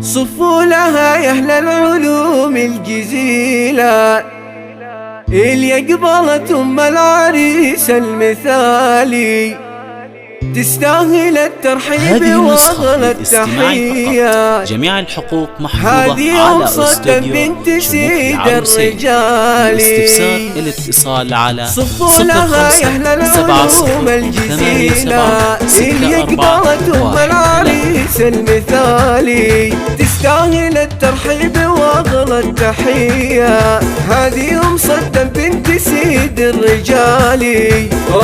صفوا لها يا أهل العلوم الجزيلة اللي قبلت أم العريس المثالي، تستاهل الترحيب واغلى التحيات. جميع الحقوق محفوظة هذه على أبسط بنت سيد الرجال. الاستفسار الاتصال على صفوا لها يا أهل العلوم الجزيلة اللي قبلت أم العريس المثالي، تستاهل الترحيب واغلى التحيات. هذه أم صدام بنت سيد الرجال.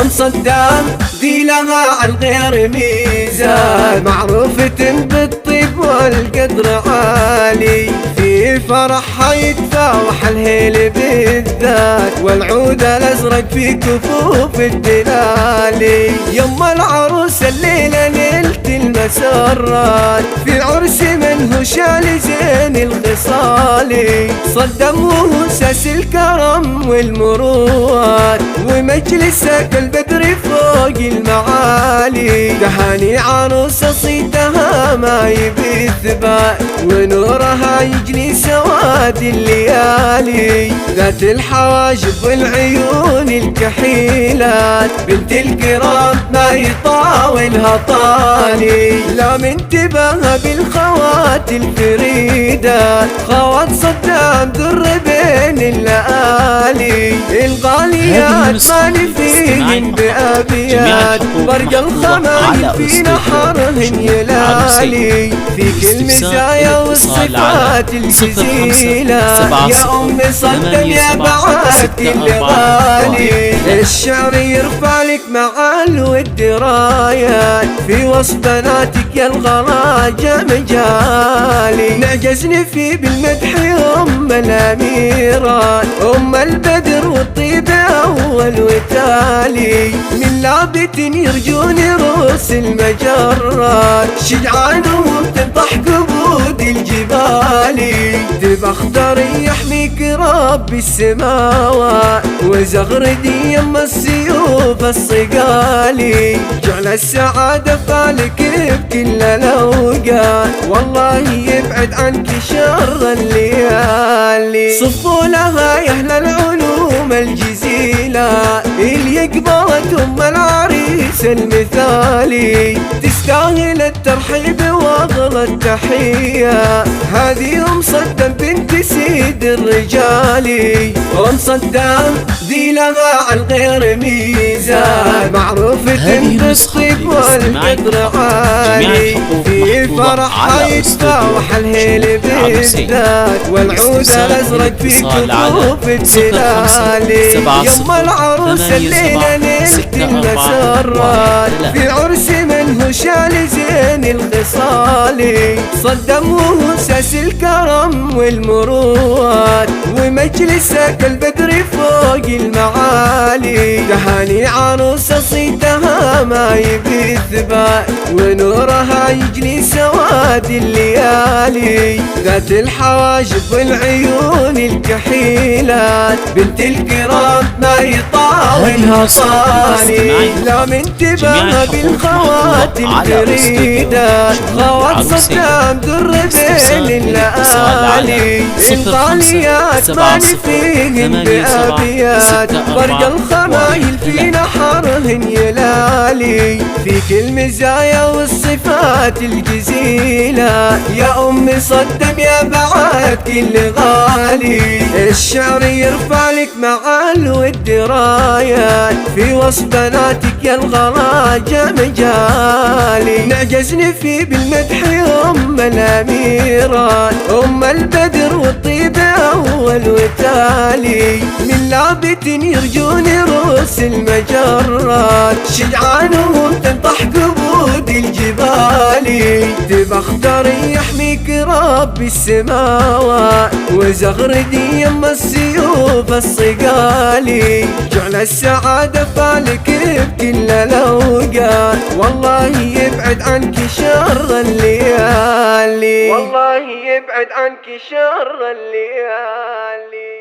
أم صدام دي لها عن غير ميزان، معروفة بالطيب والقدر عالي، في فرحها يتفاوح الهيل بالذات، والعود الأزرق في كفوف الدلالي. يم العروس الليلة نلت المسرات، في عرس من هو شال زين الخصالي، صدام وهو ساس الكرم والمروات، ومجلسك البدر فوق المعالي. تهاني عروس صيتها ما يبي ثبات، ونورها يجني سواد الليالي، ذات الحواجب والعيون الكحيلات، بنت الكرام ما يطاولها طالي. لا من تباها بالخوات الفريدات، خوات صدام در بين الليالي، الغاليات ماني فيهن بأبيات، برق الخمايل في نحرهن يلالي، فيك المزايا والصفات الجزيلة. يا أم صدام يا بعد كل غالي، الشعر يرفع لك مع الود رايات، في وصف بناتك يا الغراجة مجالي، نعجزني في بالمدح أم الأميرات، أم البدر والطيب أول وتالي، من لابت يرجون رؤوس المجرات، شجعانهم تنطح قبود الجبال، تبختر يحميك رب السماوات، وزغردي يم السيوف الصقالي، جعل السعادة فالك بكل الأوقات، والله يبعد عنك شر الليالي. صفوا لها يا أهل العلوم الجزيلة اللي قبلت أم العريس المثالي، تستاهل الترحيب واغلى التحية. هذه أم صدام بنت سيد الرجال. أم صدام ذي لها عن غير ميزان، معروفة بالطيب والقدر عالي، في فرحها يتفاوح الهيل بالذات، والعود الأزرق في كفوف الدلالي. يم العروس الليلة نلت المسرات، في عرس من هو شال زين الخصالي، صدام وهو ساس الكرم والمروات، ومجلسك البدر فوق المعالي. تهاني عروس صيتها ما يبي ثبات، ونورها يجني سواد الليالي، ذات الحواجب والعيون الكحيلات، بنت الكرام ما يطاولها طالي. لا من تباها بالخوات الفريدات، خوات صدام در بين الليالي، الغاليات ماني فيهن بأبيات، برق الخمايل في نحرهن يلالي، فيك المزايا والصفات الجزيلة. يا أم صدام يا بعد كل غالي، الشعر يرفع لك مع الود رايات، في وصف بناتك يا الغراجة مجالي، نعجزني في بالمدح أم الأميرات، أم البدر والطيب أول وتالي، من لابت يرجون رؤوس المجرات، شجعانهم تنطح قبود الجبال، تبختر يحميك رب السماوات، وزغردي يم السيوف الصقالي، جعل السعادة فالك بكل الأوقات، والله يبعد عنك شر الليالي، والله يبعد عنك شر الليالي.